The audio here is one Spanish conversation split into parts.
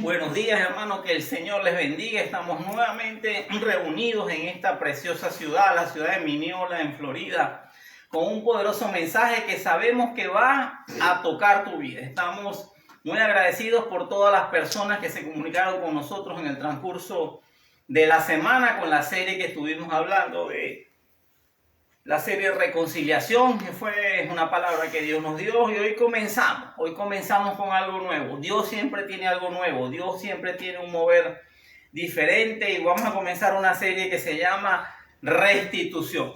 Buenos días, hermanos, que el Señor les bendiga. Estamos nuevamente reunidos en esta preciosa ciudad, la ciudad de Mineola, en Florida, con un poderoso mensaje que sabemos que va a tocar tu vida. Estamos muy agradecidos por todas las personas que se comunicaron con nosotros en el transcurso de la semana con la serie que estuvimos hablando de la serie Reconciliación, que fue una palabra que Dios nos dio, y hoy comenzamos con algo nuevo. Dios siempre tiene algo nuevo, Dios siempre tiene un mover diferente, y vamos a comenzar una serie que se llama Restitución.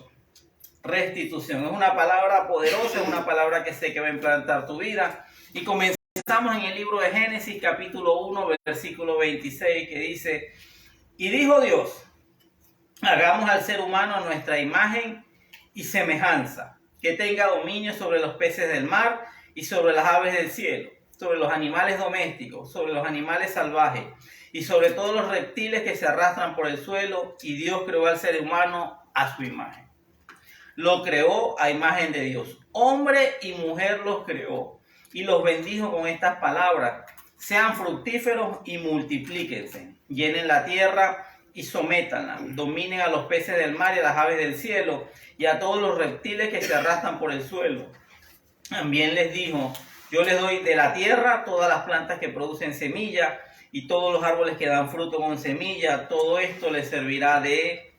Restitución es una palabra poderosa, es una palabra que sé que va a implantar tu vida, y comenzamos en el libro de Génesis capítulo 1 versículo 26, que dice: y dijo Dios, hagamos al ser humano a nuestra imagen y semejanza, que tenga dominio sobre los peces del mar y sobre las aves del cielo, sobre los animales domésticos, sobre los animales salvajes y sobre todos los reptiles que se arrastran por el suelo. Y Dios creó al ser humano a su imagen. Lo creó a imagen de Dios. Hombre y mujer los creó y los bendijo con estas palabras: sean fructíferos y multiplíquense, llenen la tierra y sométanla, dominen a los peces del mar y a las aves del cielo y a todos los reptiles que se arrastran por el suelo. También les dijo: yo les doy de la tierra todas las plantas que producen semilla y todos los árboles que dan fruto con semilla, todo esto les servirá de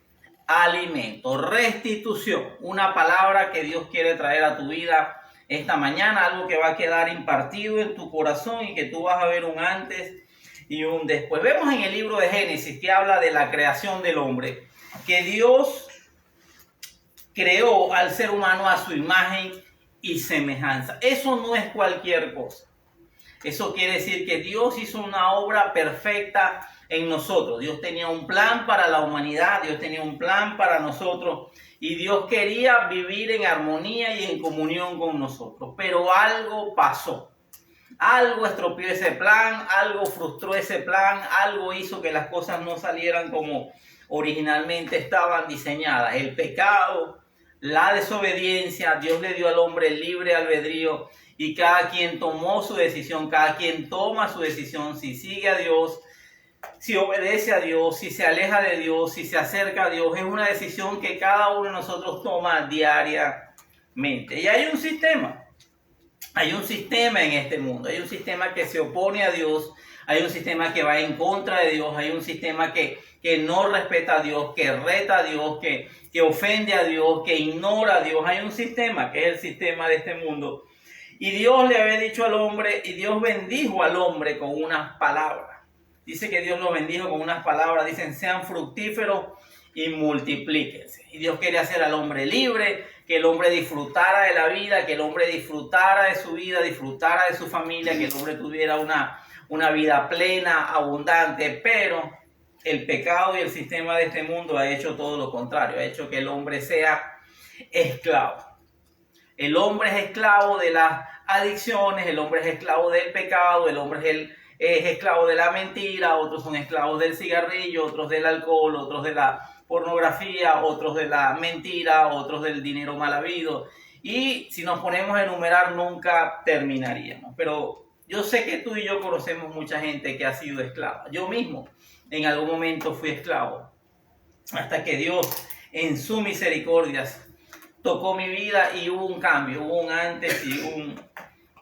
alimento. Restitución, una palabra que Dios quiere traer a tu vida esta mañana, algo que va a quedar impartido en tu corazón y que tú vas a ver un antes y un después. Vemos en el libro de Génesis que habla de la creación del hombre, que Dios creó al ser humano a su imagen y semejanza. Eso no es cualquier cosa. Eso quiere decir que Dios hizo una obra perfecta en nosotros. Dios tenía un plan para la humanidad, Dios tenía un plan para nosotros, y Dios quería vivir en armonía y en comunión con nosotros. Pero algo pasó. Algo estropeó ese plan, algo frustró ese plan, algo hizo que las cosas no salieran como originalmente estaban diseñadas. El pecado, la desobediencia. Dios le dio al hombre libre albedrío y cada quien tomó su decisión, cada quien toma su decisión, si sigue a Dios, si obedece a Dios, si se aleja de Dios, si se acerca a Dios. Es una decisión que cada uno de nosotros toma diariamente. Y hay un sistema. Hay un sistema en este mundo, hay un sistema que se opone a Dios, hay un sistema que va en contra de Dios, hay un sistema que no respeta a Dios, que reta a Dios, que ofende a Dios, que ignora a Dios. Hay un sistema que es el sistema de este mundo. Y Dios le había dicho al hombre, y Dios bendijo al hombre con unas palabras. Dice que Dios lo bendijo con unas palabras, dicen: sean fructíferos y multiplíquense. Y Dios quería hacer al hombre libre, que el hombre disfrutara de la vida, que el hombre disfrutara de su vida, disfrutara de su familia, que el hombre tuviera una vida plena, abundante. Pero el pecado y el sistema de este mundo ha hecho todo lo contrario, ha hecho que el hombre sea esclavo. El hombre es esclavo de las adicciones, el hombre es esclavo del pecado, el hombre es esclavo de la mentira, otros son esclavos del cigarrillo, otros del alcohol, otros de la pornografía, otros de la mentira, otros del dinero mal habido. Y si nos ponemos a enumerar nunca terminaríamos. Pero yo sé que tú y yo conocemos mucha gente que ha sido esclava. Yo mismo en algún momento fui esclavo, hasta que Dios en su misericordia tocó mi vida y hubo un cambio, hubo un antes y un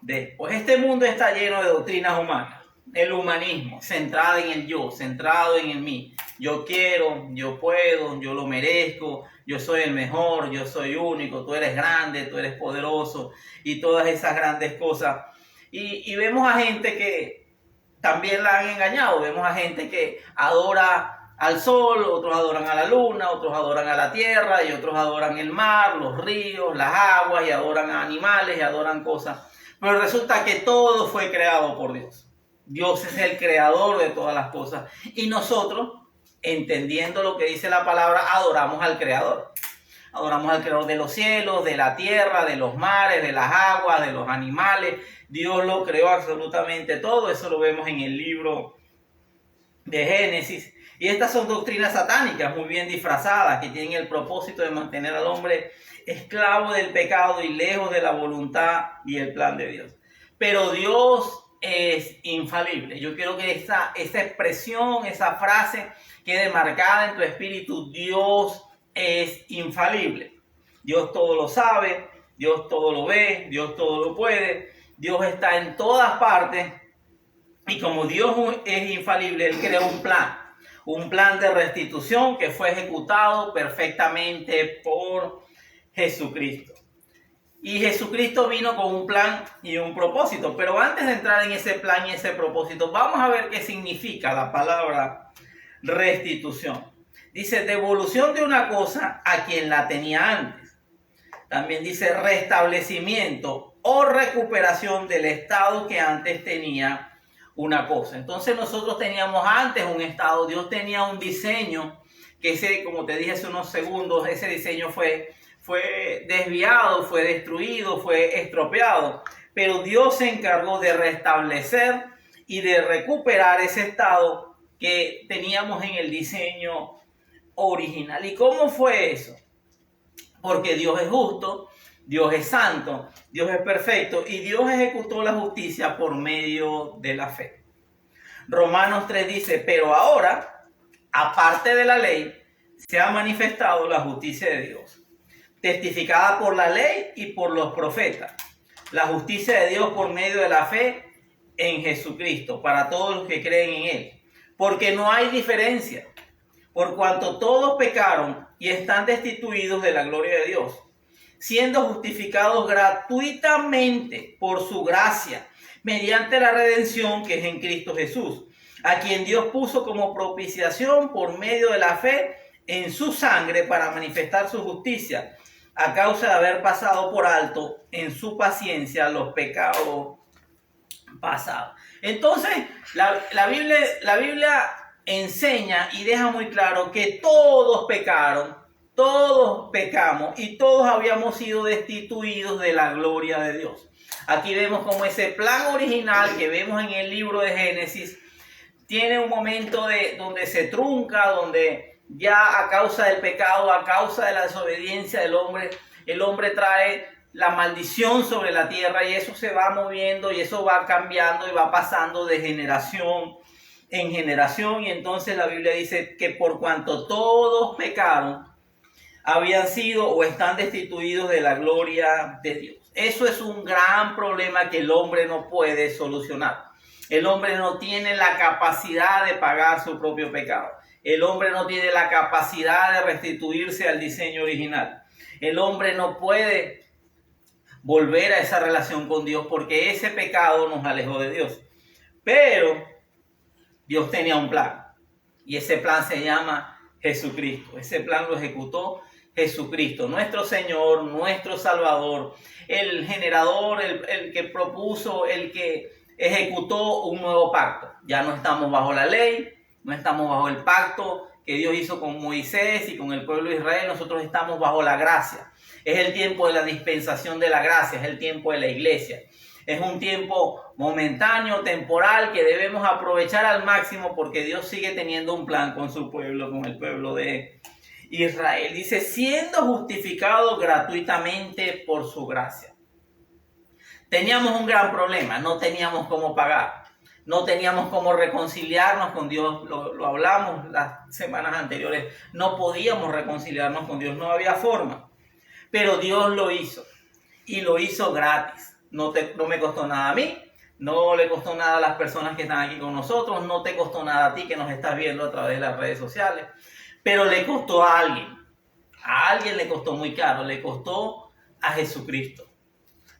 después. Este mundo está lleno de doctrinas humanas. El humanismo, centrado en el yo, centrado en el mí. Yo quiero, yo puedo, yo lo merezco, yo soy el mejor, yo soy único, tú eres grande, tú eres poderoso, y todas esas grandes cosas. Y vemos a gente que también la han engañado. Vemos a gente que adora al sol, otros adoran a la luna, otros adoran a la tierra, y otros adoran el mar, los ríos, las aguas, y adoran a animales, y adoran cosas. Pero resulta que todo fue creado por Dios. Dios es el creador de todas las cosas. Y nosotros, entendiendo lo que dice la palabra, adoramos al creador. Adoramos al creador de los cielos, de la tierra, de los mares, de las aguas, de los animales. Dios lo creó absolutamente todo. Eso lo vemos en el libro de Génesis. Y estas son doctrinas satánicas muy bien disfrazadas, que tienen el propósito de mantener al hombre esclavo del pecado y lejos de la voluntad y el plan de Dios. Pero Dios es infalible. Yo quiero que esa expresión, esa frase quede marcada en tu espíritu. Dios es infalible. Dios todo lo sabe, Dios todo lo ve, Dios todo lo puede. Dios está en todas partes. Y como Dios es infalible, Él creó un plan de restitución que fue ejecutado perfectamente por Jesucristo. Y Jesucristo vino con un plan y un propósito. Pero antes de entrar en ese plan y ese propósito, vamos a ver qué significa la palabra restitución. Dice devolución de una cosa a quien la tenía antes. También dice restablecimiento o recuperación del estado que antes tenía una cosa. Entonces nosotros teníamos antes un estado, Dios tenía un diseño, que ese, como te dije hace unos segundos, ese diseño fue desviado, fue destruido, fue estropeado. Pero Dios se encargó de restablecer y de recuperar ese estado que teníamos en el diseño original. ¿Y cómo fue eso? Porque Dios es justo, Dios es santo, Dios es perfecto y Dios ejecutó la justicia por medio de la fe. Romanos 3 dice, pero ahora, aparte de la ley, se ha manifestado la justicia de Dios, testificada por la ley y por los profetas. La justicia de Dios por medio de la fe en Jesucristo, para todos los que creen en Él. Porque no hay diferencia, por cuanto todos pecaron y están destituidos de la gloria de Dios, siendo justificados gratuitamente por su gracia, mediante la redención que es en Cristo Jesús, a quien Dios puso como propiciación por medio de la fe en su sangre para manifestar su justicia, a causa de haber pasado por alto en su paciencia los pecados pasados. Entonces, la Biblia enseña y deja muy claro que todos pecaron, todos pecamos y todos habíamos sido destituidos de la gloria de Dios. Aquí vemos como ese plan original que vemos en el libro de Génesis tiene un momento donde se trunca, donde ya a causa del pecado, a causa de la desobediencia del hombre, el hombre trae la maldición sobre la tierra y eso se va moviendo y eso va cambiando y va pasando de generación en generación. Y entonces la Biblia dice que por cuanto todos pecaron, habían sido o están destituidos de la gloria de Dios. Eso es un gran problema que el hombre no puede solucionar. El hombre no tiene la capacidad de pagar su propio pecado. El hombre no tiene la capacidad de restituirse al diseño original. El hombre no puede volver a esa relación con Dios porque ese pecado nos alejó de Dios. Pero Dios tenía un plan y ese plan se llama Jesucristo. Ese plan lo ejecutó Jesucristo, nuestro Señor, nuestro Salvador, el generador, el que propuso, el que ejecutó un nuevo pacto. Ya no estamos bajo la ley, no estamos bajo el pacto que Dios hizo con Moisés y con el pueblo de Israel. Nosotros estamos bajo la gracia. Es el tiempo de la dispensación de la gracia, es el tiempo de la iglesia. Es un tiempo momentáneo, temporal, que debemos aprovechar al máximo porque Dios sigue teniendo un plan con su pueblo, con el pueblo de Israel. Dice, siendo justificado gratuitamente por su gracia. Teníamos un gran problema, no teníamos cómo pagar, no teníamos cómo reconciliarnos con Dios, lo hablamos las semanas anteriores, no podíamos reconciliarnos con Dios, no había forma, pero Dios lo hizo y lo hizo gratis, no me costó nada a mí, no le costó nada a las personas que están aquí con nosotros, no te costó nada a ti que nos estás viendo a través de las redes sociales, pero le costó a alguien le costó muy caro, le costó a Jesucristo.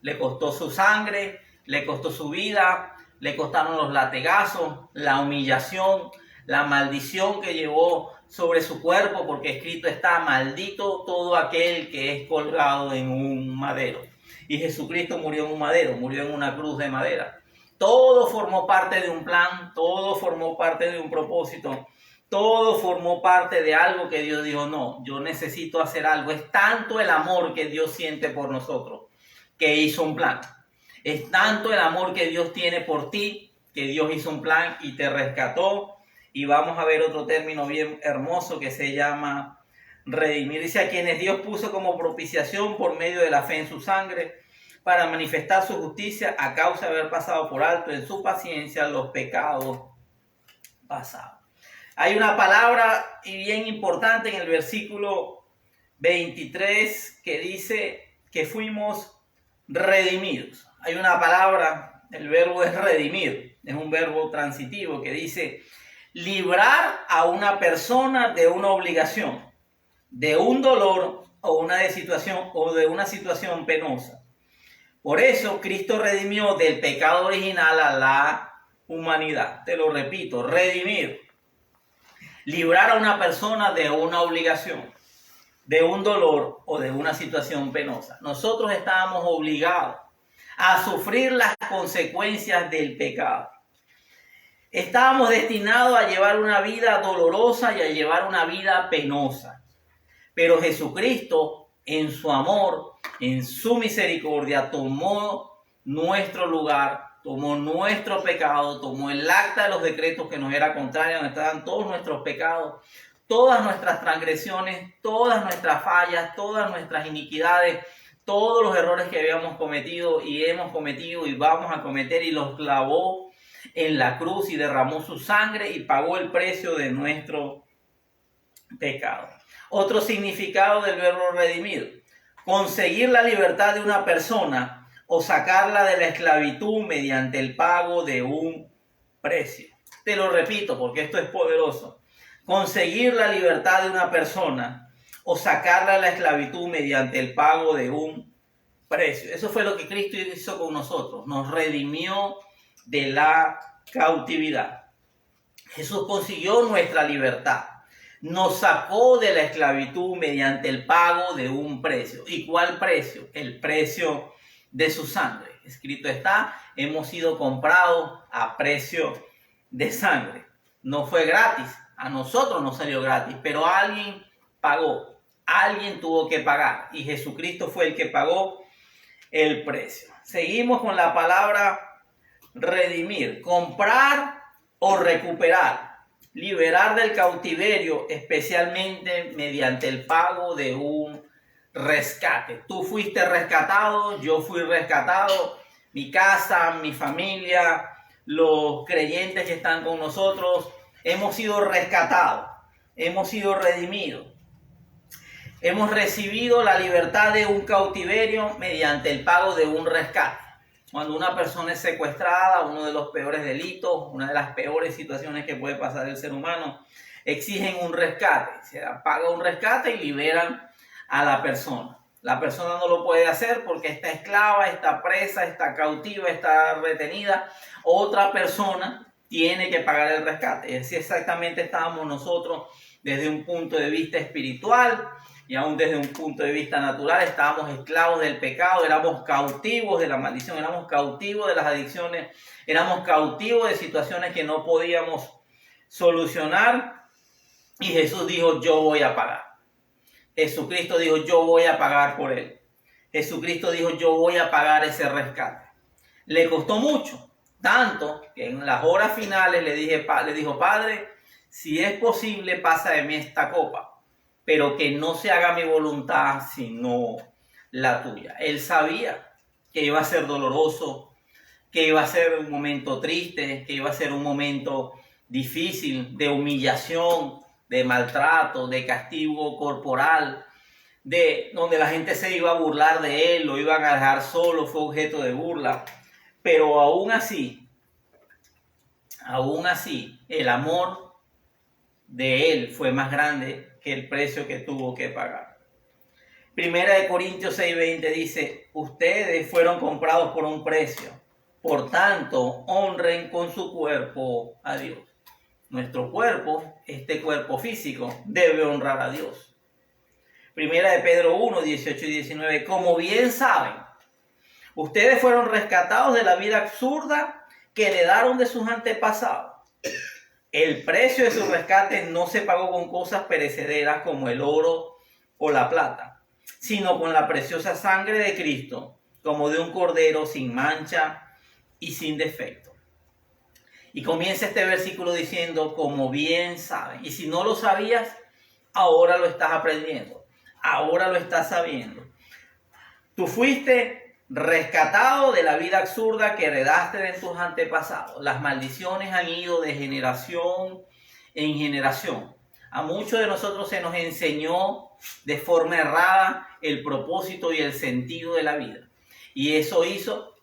Le costó su sangre, le costó su vida, le costaron los latigazos, la humillación, la maldición que llevó sobre su cuerpo, porque escrito está, maldito todo aquel que es colgado en un madero. Y Jesucristo murió en un madero, murió en una cruz de madera. Todo formó parte de un plan, todo formó parte de un propósito, todo formó parte de algo que Dios dijo, no, yo necesito hacer algo. Es tanto el amor que Dios siente por nosotros, que hizo un plan. Es tanto el amor que Dios tiene por ti, que Dios hizo un plan y te rescató. Y vamos a ver otro término bien hermoso que se llama redimir. Dice, a quienes Dios puso como propiciación por medio de la fe en su sangre, para manifestar su justicia a causa de haber pasado por alto en su paciencia los pecados pasados. Hay una palabra bien importante en el versículo 23 que dice que fuimos redimidos. Hay una palabra, el verbo es redimir, es un verbo transitivo que dice librar a una persona de una obligación, de un dolor o de una situación penosa. Por eso Cristo redimió del pecado original a la humanidad. Te lo repito, redimir. Librar a una persona de una obligación, de un dolor o de una situación penosa. Nosotros estábamos obligados a sufrir las consecuencias del pecado. Estábamos destinados a llevar una vida dolorosa y a llevar una vida penosa. Pero Jesucristo, en su amor, en su misericordia, tomó nuestro lugar, tomó nuestro pecado, tomó el acta de los decretos que nos era contraria, donde estaban todos nuestros pecados, todas nuestras transgresiones, todas nuestras fallas, todas nuestras iniquidades, todos los errores que habíamos cometido y hemos cometido y vamos a cometer, y los clavó en la cruz y derramó su sangre y pagó el precio de nuestro pecado. Otro significado del verbo redimir: conseguir la libertad de una persona o sacarla de la esclavitud mediante el pago de un precio. Te lo repito porque esto es poderoso. Conseguir la libertad de una persona o sacarla de la esclavitud mediante el pago de un precio. Eso fue lo que Cristo hizo con nosotros. Nos redimió de la cautividad. Jesús consiguió nuestra libertad. Nos sacó de la esclavitud mediante el pago de un precio. ¿Y cuál precio? El precio de su sangre. Escrito está, hemos sido comprados a precio de sangre. No fue gratis, a nosotros no salió gratis, pero alguien pagó, alguien tuvo que pagar y Jesucristo fue el que pagó el precio. Seguimos con la palabra redimir: comprar o recuperar, liberar del cautiverio, especialmente mediante el pago de un rescate. Tú fuiste rescatado, yo fui rescatado, mi casa, mi familia, los creyentes que están con nosotros, hemos sido rescatados, hemos sido redimidos. Hemos recibido la libertad de un cautiverio mediante el pago de un rescate. Cuando una persona es secuestrada, uno de los peores delitos, una de las peores situaciones que puede pasar el ser humano, exigen un rescate. Se paga un rescate y liberan a la persona. La persona no lo puede hacer porque está esclava, está presa, está cautiva, está retenida. Otra persona tiene que pagar el rescate. Y así exactamente estábamos nosotros desde un punto de vista espiritual y aún desde un punto de vista natural. Estábamos esclavos del pecado, éramos cautivos de la maldición, éramos cautivos de las adicciones, éramos cautivos de situaciones que no podíamos solucionar. Y Jesús dijo, yo voy a pagar. Jesucristo dijo, yo voy a pagar por él. Jesucristo dijo, yo voy a pagar ese rescate. Le costó mucho, tanto que en las horas finales le dijo, Padre, si es posible, pasa de mí esta copa, pero que no se haga mi voluntad, sino la tuya. Él sabía que iba a ser doloroso, que iba a ser un momento triste, que iba a ser un momento difícil, de humillación, de maltrato, de castigo corporal, de donde la gente se iba a burlar de él, lo iban a dejar solo, fue objeto de burla. Pero aún así, el amor de él fue más grande que el precio que tuvo que pagar. Primera de Corintios 6:20 dice, ustedes fueron comprados por un precio, por tanto, honren con su cuerpo a Dios. Nuestro cuerpo, este cuerpo físico, debe honrar a Dios. Primera de Pedro 1:18 y 19, como bien saben, ustedes fueron rescatados de la vida absurda que heredaron de sus antepasados. El precio de su rescate no se pagó con cosas perecederas como el oro o la plata, sino con la preciosa sangre de Cristo, como de un cordero sin mancha y sin defecto. Y comienza este versículo diciendo, como bien saben. Y si no lo sabías, ahora lo estás aprendiendo. Ahora lo estás sabiendo. Tú fuiste rescatado de la vida absurda que heredaste de tus antepasados. Las maldiciones han ido de generación en generación. A muchos de nosotros se nos enseñó de forma errada el propósito y el sentido de la vida. Y eso hizo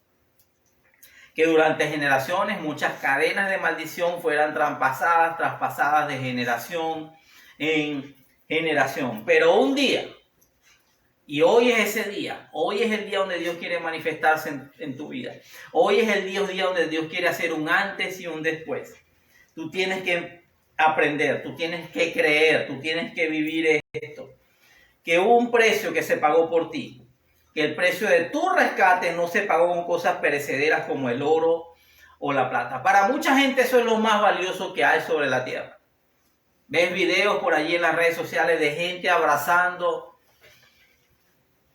que durante generaciones muchas cadenas de maldición fueran traspasadas de generación en generación. Pero un día, y hoy es ese día, hoy es el día donde Dios quiere manifestarse en tu vida. Hoy es el día donde Dios quiere hacer un antes y un después. Tú tienes que aprender, tú tienes que creer, tú tienes que vivir esto. Que hubo un precio que se pagó por ti. Que el precio de tu rescate no se pagó con cosas perecederas como el oro o la plata. Para mucha gente eso es lo más valioso que hay sobre la tierra. Ves videos por allí en las redes sociales de gente abrazando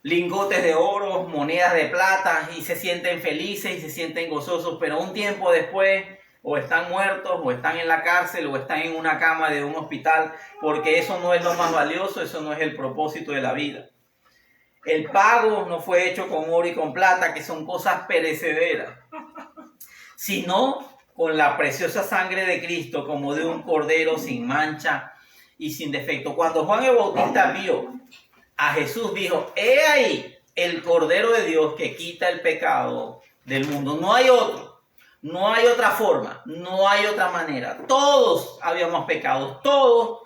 lingotes de oro, monedas de plata y se sienten felices y se sienten gozosos, pero un tiempo después o están muertos o están en la cárcel o están en una cama de un hospital, porque eso no es lo más valioso, eso no es el propósito de la vida. El pago no fue hecho con oro y con plata, que son cosas perecederas, sino con la preciosa sangre de Cristo, como de un cordero sin mancha y sin defecto. Cuando Juan el Bautista vio a Jesús, dijo: he ahí el Cordero de Dios que quita el pecado del mundo. No hay otro, no hay otra forma, no hay otra manera. Todos habíamos pecado, todos.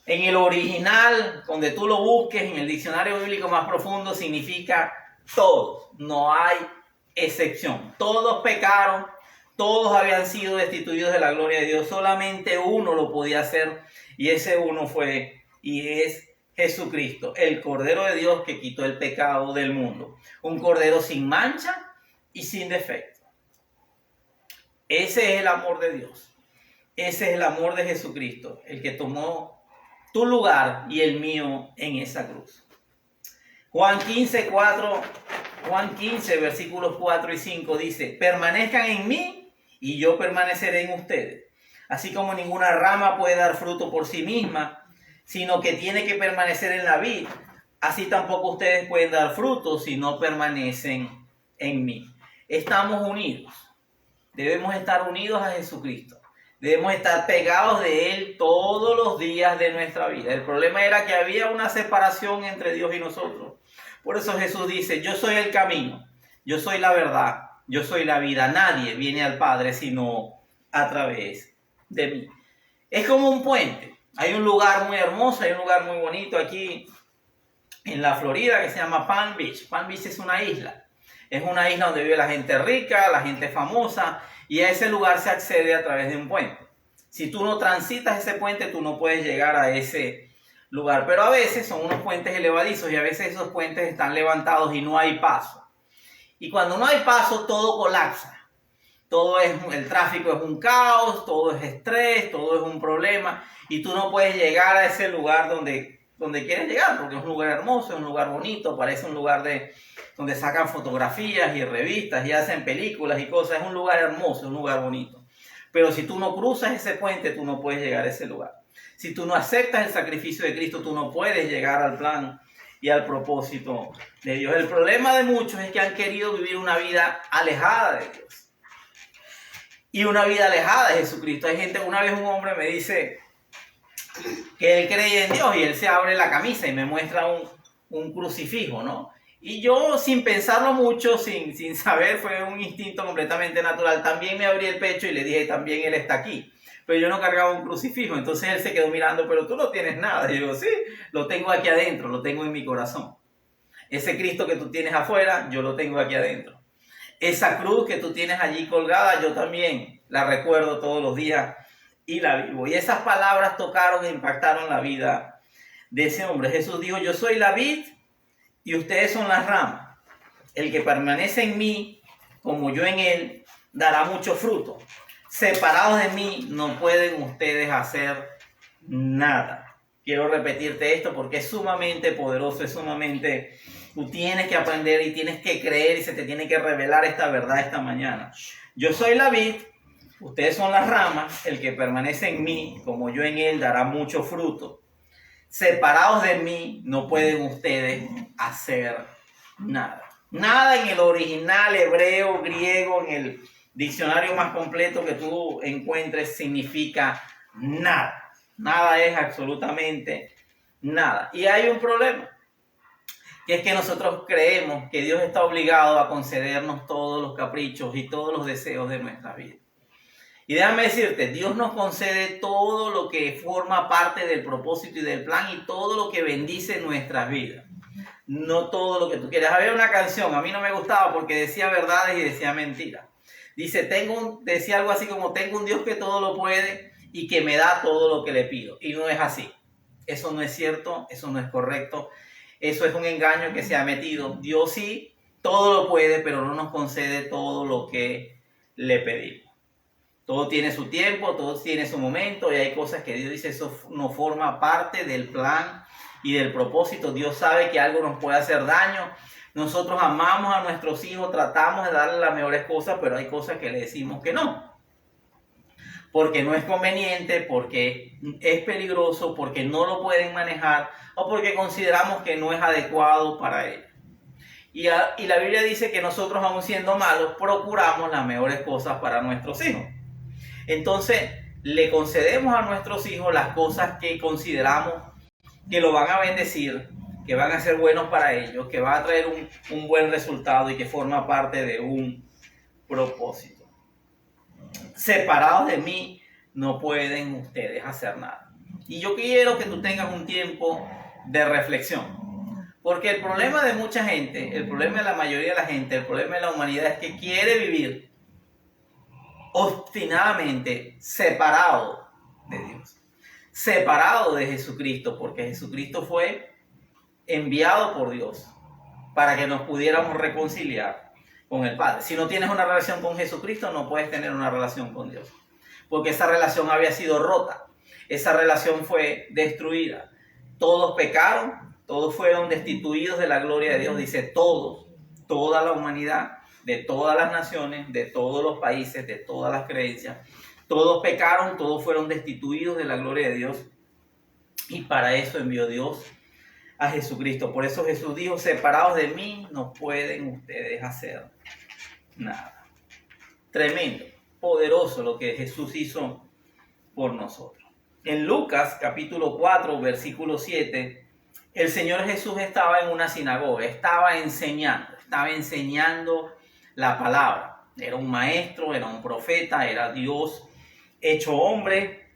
En el original, donde tú lo busques, en el diccionario bíblico más profundo, significa todos. No hay excepción. Todos pecaron, todos habían sido destituidos de la gloria de Dios. Solamente uno lo podía hacer, y ese uno fue y es Jesucristo, el Cordero de Dios que quitó el pecado del mundo. Un Cordero sin mancha y sin defecto. Ese es el amor de Dios. Ese es el amor de Jesucristo, el que tomó tu lugar y el mío en esa cruz. Juan 15, versículos 4 y 5 dice: permanezcan en mí y yo permaneceré en ustedes. Así como ninguna rama puede dar fruto por sí misma, sino que tiene que permanecer en la vid, así tampoco ustedes pueden dar fruto si no permanecen en mí. Estamos unidos. Debemos estar unidos a Jesucristo. Debemos estar pegados de Él todos los días de nuestra vida. El problema era que había una separación entre Dios y nosotros. Por eso Jesús dice: yo soy el camino, yo soy la verdad, yo soy la vida. Nadie viene al Padre sino a través de mí. Es como un puente. Hay un lugar muy hermoso, hay un lugar muy bonito aquí en la Florida que se llama Palm Beach. Palm Beach es una isla. Es una isla donde vive la gente rica, la gente famosa, y a ese lugar se accede a través de un puente. Si tú no transitas ese puente, tú no puedes llegar a ese lugar. Pero a veces son unos puentes elevadizos y a veces esos puentes están levantados y no hay paso. Y cuando no hay paso, todo colapsa. El tráfico es un caos, todo es estrés, todo es un problema. Y tú no puedes llegar a ese lugar donde quieres llegar, porque es un lugar hermoso, es un lugar bonito, parece un lugar donde sacan fotografías y revistas y hacen películas y cosas. Es un lugar hermoso, un lugar bonito. Pero si tú no cruzas ese puente, tú no puedes llegar a ese lugar. Si tú no aceptas el sacrificio de Cristo, tú no puedes llegar al plan y al propósito de Dios. El problema de muchos es que han querido vivir una vida alejada de Dios. Y una vida alejada de Jesucristo. Hay gente, una vez un hombre me dice que él cree en Dios y él se abre la camisa y me muestra un crucifijo, ¿no? Y yo, sin pensarlo mucho, sin saber, fue un instinto completamente natural. También me abrí el pecho y le dije: también Él está aquí. Pero yo no cargaba un crucifijo. Entonces él se quedó mirando: pero tú no tienes nada. Y yo digo: sí, lo tengo aquí adentro, lo tengo en mi corazón. Ese Cristo que tú tienes afuera, yo lo tengo aquí adentro. Esa cruz que tú tienes allí colgada, yo también la recuerdo todos los días y la vivo. Y esas palabras tocaron e impactaron la vida de ese hombre. Jesús dijo: yo soy la vid y ustedes son las ramas. El que permanece en mí, como yo en él, dará mucho fruto. Separados de mí, no pueden ustedes hacer nada. Quiero repetirte esto porque es sumamente poderoso, es sumamente... Tú tienes que aprender y tienes que creer y se te tiene que revelar esta verdad esta mañana. Yo soy la vid, ustedes son las ramas. El que permanece en mí, como yo en él, dará mucho fruto. Separados de mí, no pueden ustedes hacer nada. Nada en el original hebreo, griego, en el diccionario más completo que tú encuentres significa nada. Nada es absolutamente nada. Y hay un problema, que es que nosotros creemos que Dios está obligado a concedernos todos los caprichos y todos los deseos de nuestra vida. Y déjame decirte, Dios nos concede todo lo que forma parte del propósito y del plan y todo lo que bendice nuestras vidas. No todo lo que tú quieres. Había una canción, a mí no me gustaba porque decía verdades y decía mentiras. Dice, decía algo así como, tengo un Dios que todo lo puede y que me da todo lo que le pido. Y no es así. Eso no es cierto, eso no es correcto. Eso es un engaño que se ha metido. Dios sí, todo lo puede, pero no nos concede todo lo que le pedimos. Todo tiene su tiempo, todo tiene su momento y hay cosas que Dios dice, eso no forma parte del plan y del propósito. Dios sabe que algo nos puede hacer daño. Nosotros amamos a nuestros hijos, tratamos de darles las mejores cosas, pero hay cosas que le decimos que no. Porque no es conveniente, porque es peligroso, porque no lo pueden manejar o porque consideramos que no es adecuado para ellos. Y la Biblia dice que nosotros, aun siendo malos, procuramos las mejores cosas para nuestros hijos. Entonces, le concedemos a nuestros hijos las cosas que consideramos que lo van a bendecir, que van a ser buenos para ellos, que va a traer un buen resultado y que forma parte de un propósito. Separados de mí, no pueden ustedes hacer nada. Y yo quiero que tú tengas un tiempo de reflexión. Porque el problema de mucha gente, el problema de la mayoría de la gente, el problema de la humanidad es que quiere vivir obstinadamente separado de Dios, separado de Jesucristo, porque Jesucristo fue enviado por Dios para que nos pudiéramos reconciliar con el Padre. Si no tienes una relación con Jesucristo, no puedes tener una relación con Dios, porque esa relación había sido rota, esa relación fue destruida. Todos pecaron, todos fueron destituidos de la gloria de Dios, dice todos, toda la humanidad, de todas las naciones, de todos los países, de todas las creencias. Todos pecaron, todos fueron destituidos de la gloria de Dios. Y para eso envió Dios a Jesucristo. Por eso Jesús dijo, separados de mí no pueden ustedes hacer nada. Tremendo, poderoso lo que Jesús hizo por nosotros. En Lucas capítulo 4, versículo 7, el Señor Jesús estaba en una sinagoga, estaba enseñando la palabra. Era un maestro, era un profeta, era Dios hecho hombre,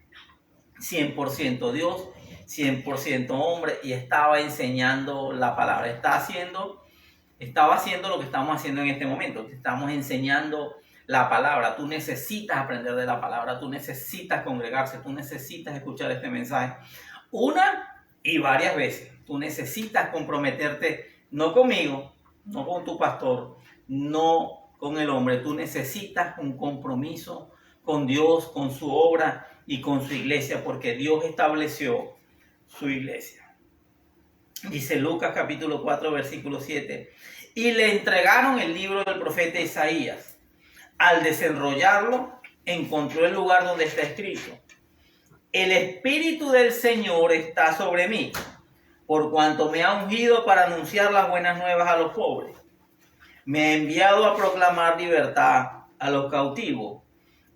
100% Dios, 100% hombre, y estaba enseñando la palabra. Estaba haciendo lo que estamos haciendo en este momento. Estamos enseñando la palabra. Tú necesitas aprender de la palabra, tú necesitas congregarse, tú necesitas escuchar este mensaje una y varias veces. Tú necesitas comprometerte, no conmigo, no con tu pastor, no con el hombre. Tú necesitas un compromiso con Dios, con su obra y con su iglesia, porque Dios estableció su iglesia. Dice Lucas capítulo 4, versículo 7. Y le entregaron el libro del profeta Isaías. Al desenrollarlo, encontró el lugar donde está escrito: el Espíritu del Señor está sobre mí, por cuanto me ha ungido para anunciar las buenas nuevas a los pobres. Me ha enviado a proclamar libertad a los cautivos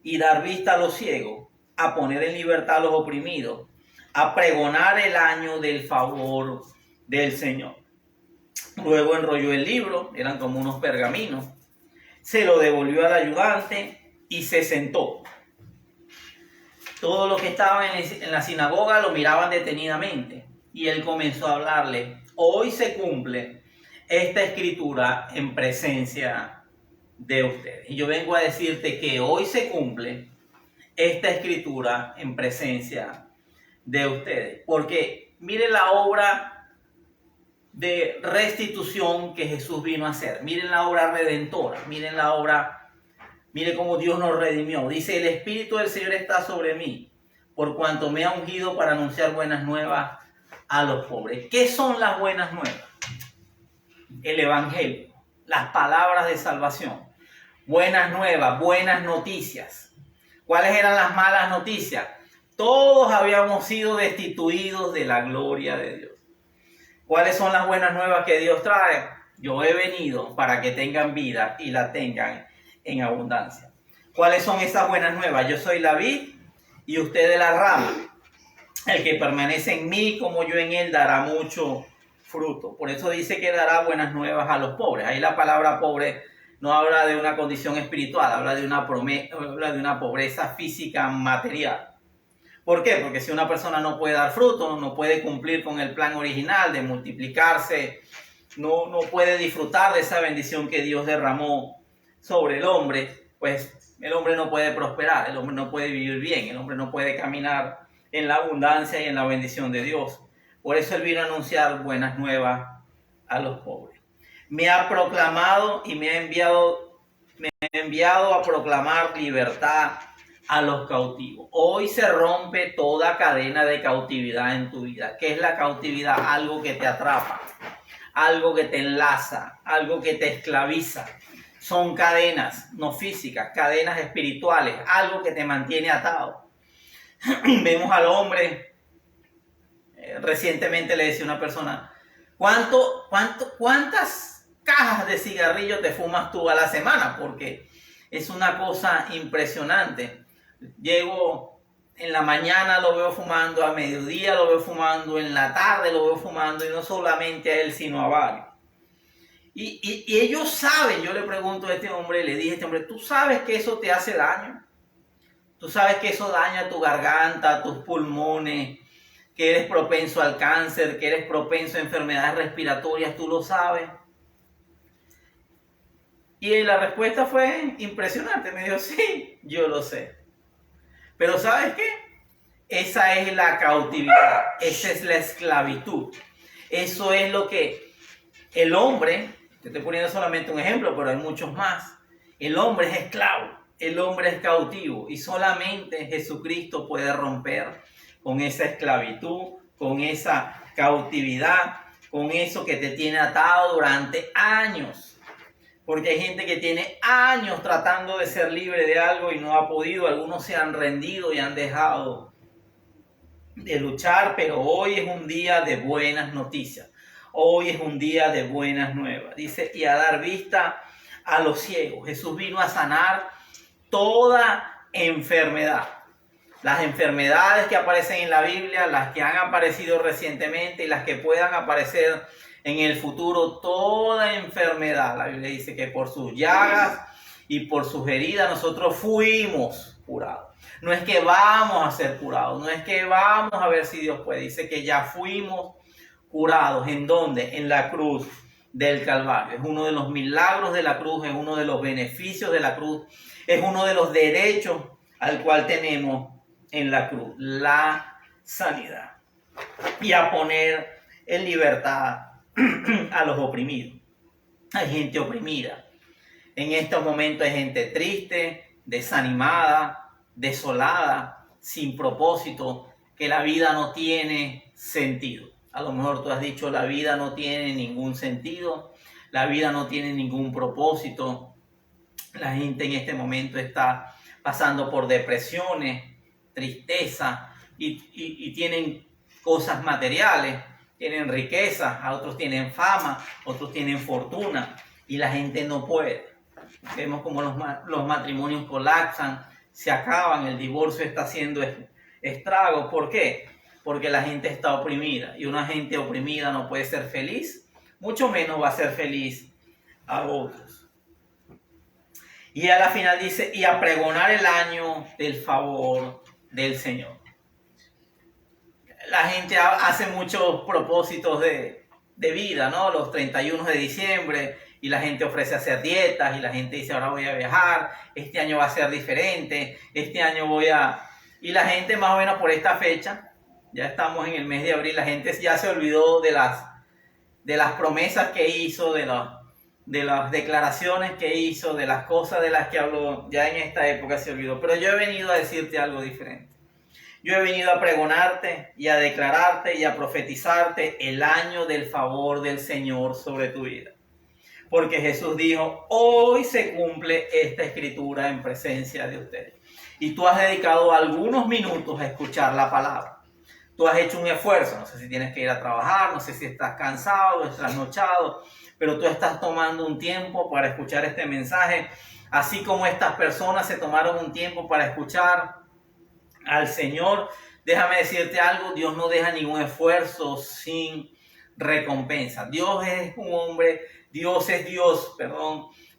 y dar vista a los ciegos, a poner en libertad a los oprimidos, a pregonar el año del favor del Señor. Luego enrolló el libro, eran como unos pergaminos, se lo devolvió al ayudante y se sentó. Todos los que estaban en la sinagoga lo miraban detenidamente y él comenzó a hablarle: hoy se cumple esta escritura en presencia de ustedes. Y yo vengo a decirte que hoy se cumple esta escritura en presencia de ustedes. Porque miren la obra de restitución que Jesús vino a hacer. Miren la obra redentora. Miren la obra, miren cómo Dios nos redimió. Dice: el Espíritu del Señor está sobre mí, por cuanto me ha ungido para anunciar buenas nuevas a los pobres. ¿Qué son las buenas nuevas? El Evangelio, las palabras de salvación. Buenas nuevas, buenas noticias. ¿Cuáles eran las malas noticias? Todos habíamos sido destituidos de la gloria de Dios. ¿Cuáles son las buenas nuevas que Dios trae? Yo he venido para que tengan vida y la tengan en abundancia. ¿Cuáles son esas buenas nuevas? Yo soy la vid y ustedes la rama. El que permanece en mí como yo en él dará mucho fruto. Por eso dice que dará buenas nuevas a los pobres. Ahí la palabra pobre no habla de una condición espiritual, habla de una pobreza física material. ¿Por qué? Porque si una persona no puede dar fruto, no puede cumplir con el plan original de multiplicarse, no puede disfrutar de esa bendición que Dios derramó sobre el hombre, pues el hombre no puede prosperar, el hombre no puede vivir bien, el hombre no puede caminar en la abundancia y en la bendición de Dios. Por eso Él vino a anunciar buenas nuevas a los pobres. Me ha proclamado y me ha enviado a proclamar libertad a los cautivos. Hoy se rompe toda cadena de cautividad en tu vida. ¿Qué es la cautividad? Algo que te atrapa, algo que te enlaza, algo que te esclaviza. Son cadenas, no físicas, cadenas espirituales, algo que te mantiene atado. Vemos al hombre, recientemente le decía a una persona, ¿cuántas cajas de cigarrillos te fumas tú a la semana? Porque es una cosa impresionante. Llego en la mañana, lo veo fumando, a mediodía lo veo fumando, en la tarde lo veo fumando, y no solamente a él, sino a varios. Y ellos saben, yo le pregunto a este hombre, le dije a este hombre, ¿tú sabes que eso te hace daño? ¿Tú sabes que eso daña tu garganta, tus pulmones, que eres propenso al cáncer, que eres propenso a enfermedades respiratorias? ¿Tú lo sabes? Y la respuesta fue impresionante. Me dijo, sí, yo lo sé. Pero ¿sabes qué? Esa es la cautividad, esa es la esclavitud. Eso es lo que el hombre, te estoy poniendo solamente un ejemplo, pero hay muchos más. El hombre es esclavo, el hombre es cautivo y solamente Jesucristo puede romper con esa esclavitud, con esa cautividad, con eso que te tiene atado durante años. Porque hay gente que tiene años tratando de ser libre de algo y no ha podido. Algunos se han rendido y han dejado de luchar, pero hoy es un día de buenas noticias. Hoy es un día de buenas nuevas. Dice, y a dar vista a los ciegos. Jesús vino a sanar toda enfermedad. Las enfermedades que aparecen en la Biblia, las que han aparecido recientemente y las que puedan aparecer en el futuro, toda enfermedad. La Biblia dice que por sus llagas y por sus heridas nosotros fuimos curados. No es que vamos a ser curados, no es que vamos a ver si Dios puede. Dice que ya fuimos curados. ¿En dónde? En la cruz del Calvario. Es uno de los milagros de la cruz, es uno de los beneficios de la cruz, es uno de los derechos al cual tenemos en la cruz, la sanidad. Y a poner en libertad a los oprimidos. Hay gente oprimida. En estos momentos hay gente triste, desanimada, desolada, sin propósito, que la vida no tiene sentido. A lo mejor tú has dicho, la vida no tiene ningún sentido, la vida no tiene ningún propósito. La gente en este momento está pasando por depresiones, tristeza y tienen cosas materiales. Tienen riqueza, a otros tienen fama, otros tienen fortuna y la gente no puede. Vemos como los matrimonios colapsan, se acaban, el divorcio está haciendo estragos. ¿Por qué? Porque la gente está oprimida y una gente oprimida no puede ser feliz, mucho menos va a ser feliz a otros. Y a la final dice, y a pregonar el año del favor del Señor. La gente hace muchos propósitos de vida, ¿no? Los 31 de diciembre, y la gente ofrece hacer dietas, y la gente dice, ahora voy a viajar, este año va a ser diferente, este año Y la gente más o menos por esta fecha, ya estamos en el mes de abril, la gente ya se olvidó de las promesas que hizo, de las declaraciones que hizo, de las cosas de las que habló, ya en esta época se olvidó. Pero yo he venido a decirte algo diferente. Yo he venido a pregonarte y a declararte y a profetizarte el año del favor del Señor sobre tu vida. Porque Jesús dijo, hoy se cumple esta escritura en presencia de ustedes. Y tú has dedicado algunos minutos a escuchar la palabra. Tú has hecho un esfuerzo, no sé si tienes que ir a trabajar, no sé si estás cansado o trasnochado, pero tú estás tomando un tiempo para escuchar este mensaje, así como estas personas se tomaron un tiempo para escuchar al Señor. Déjame decirte algo, Dios no deja ningún esfuerzo sin recompensa. Dios es Dios,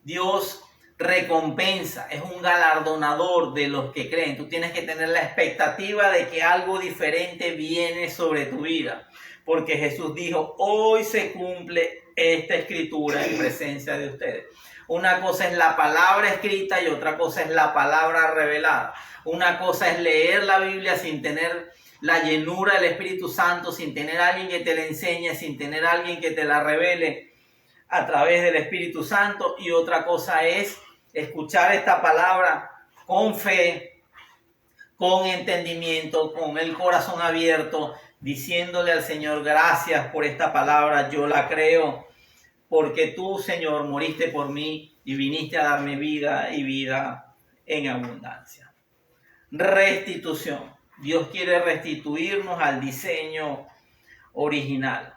Dios recompensa, es un galardonador de los que creen. Tú tienes que tener la expectativa de que algo diferente viene sobre tu vida, porque Jesús dijo, hoy se cumple esta escritura en presencia de ustedes. Una cosa es la palabra escrita y otra cosa es la palabra revelada. Una cosa es leer la Biblia sin tener la llenura del Espíritu Santo, sin tener a alguien que te la enseñe, sin tener a alguien que te la revele a través del Espíritu Santo. Y otra cosa es escuchar esta palabra con fe, con entendimiento, con el corazón abierto, diciéndole al Señor, gracias por esta palabra, yo la creo, porque tú, Señor, moriste por mí y viniste a darme vida y vida en abundancia. Restitución. Dios quiere restituirnos al diseño original.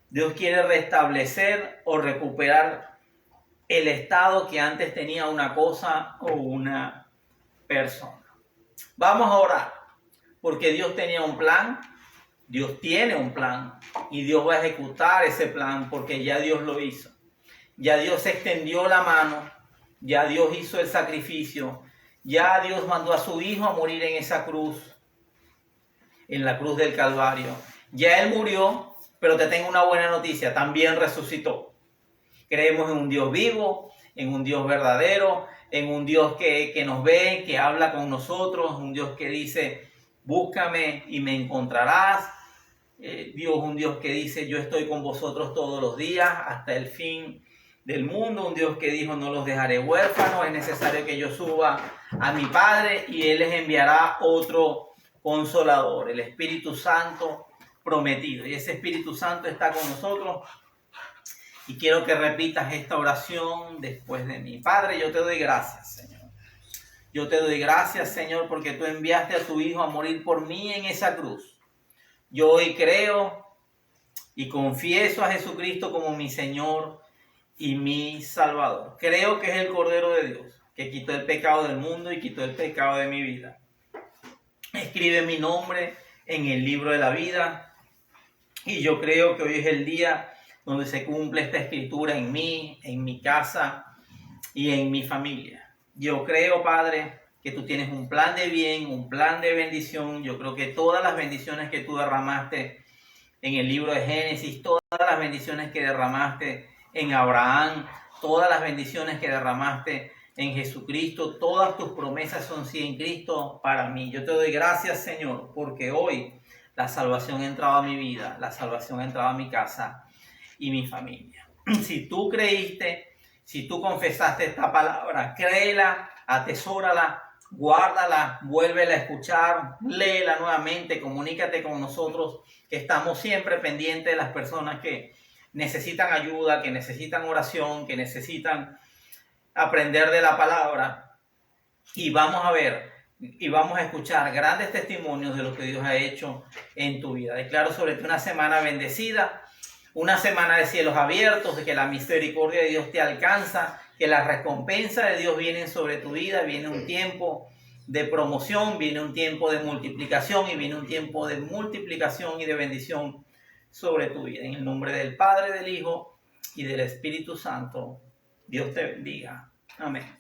Dios quiere restablecer o recuperar el estado que antes tenía una cosa o una persona. Vamos a orar, porque Dios tenía un plan, Dios tiene un plan y Dios va a ejecutar ese plan porque ya Dios lo hizo. Ya Dios extendió la mano, ya Dios hizo el sacrificio, ya Dios mandó a su Hijo a morir en esa cruz, en la cruz del Calvario. Ya Él murió, pero te tengo una buena noticia, también resucitó. Creemos en un Dios vivo, en un Dios verdadero, en un Dios que nos ve, que habla con nosotros, un Dios que dice, búscame y me encontrarás. Un Dios que dice, yo estoy con vosotros todos los días hasta el fin del mundo. Un Dios que dijo, no los dejaré huérfanos, es necesario que yo suba a mi Padre y Él les enviará otro Consolador, el Espíritu Santo prometido. Y ese Espíritu Santo está con nosotros. Y quiero que repitas esta oración después de mí. Padre, yo te doy gracias, Señor. Yo te doy gracias, Señor, porque tú enviaste a tu Hijo a morir por mí en esa cruz. Yo hoy creo y confieso a Jesucristo como mi Señor y mi Salvador. Creo que es el Cordero de Dios, que quitó el pecado del mundo y quitó el pecado de mi vida. Escribe mi nombre en el libro de la vida. Y yo creo que hoy es el día donde se cumple esta escritura en mí, en mi casa y en mi familia. Yo creo, Padre, que tú tienes un plan de bien, un plan de bendición. Yo creo que todas las bendiciones que tú derramaste en el libro de Génesis, todas las bendiciones que derramaste en Abraham, todas las bendiciones que derramaste en Jesucristo, todas tus promesas son sí en Cristo para mí. Yo te doy gracias, Señor, porque hoy la salvación ha entrado a mi vida, la salvación ha entrado a mi casa y mi familia. Si tú creíste, si tú confesaste esta palabra, créela, atesórala, guárdala, vuélvela a escuchar, léela nuevamente, comunícate con nosotros, que estamos siempre pendientes de las personas que necesitan ayuda, que necesitan oración, que necesitan aprender de la palabra. Y vamos a ver y vamos a escuchar grandes testimonios de lo que Dios ha hecho en tu vida. Declaro sobre ti una semana bendecida, una semana de cielos abiertos, de que la misericordia de Dios te alcanza, que las recompensas de Dios vienen sobre tu vida. Viene un tiempo de promoción, viene un tiempo de multiplicación y viene un tiempo de multiplicación y de bendición sobre tu vida. En el nombre del Padre, del Hijo y del Espíritu Santo, Dios te bendiga. Amén.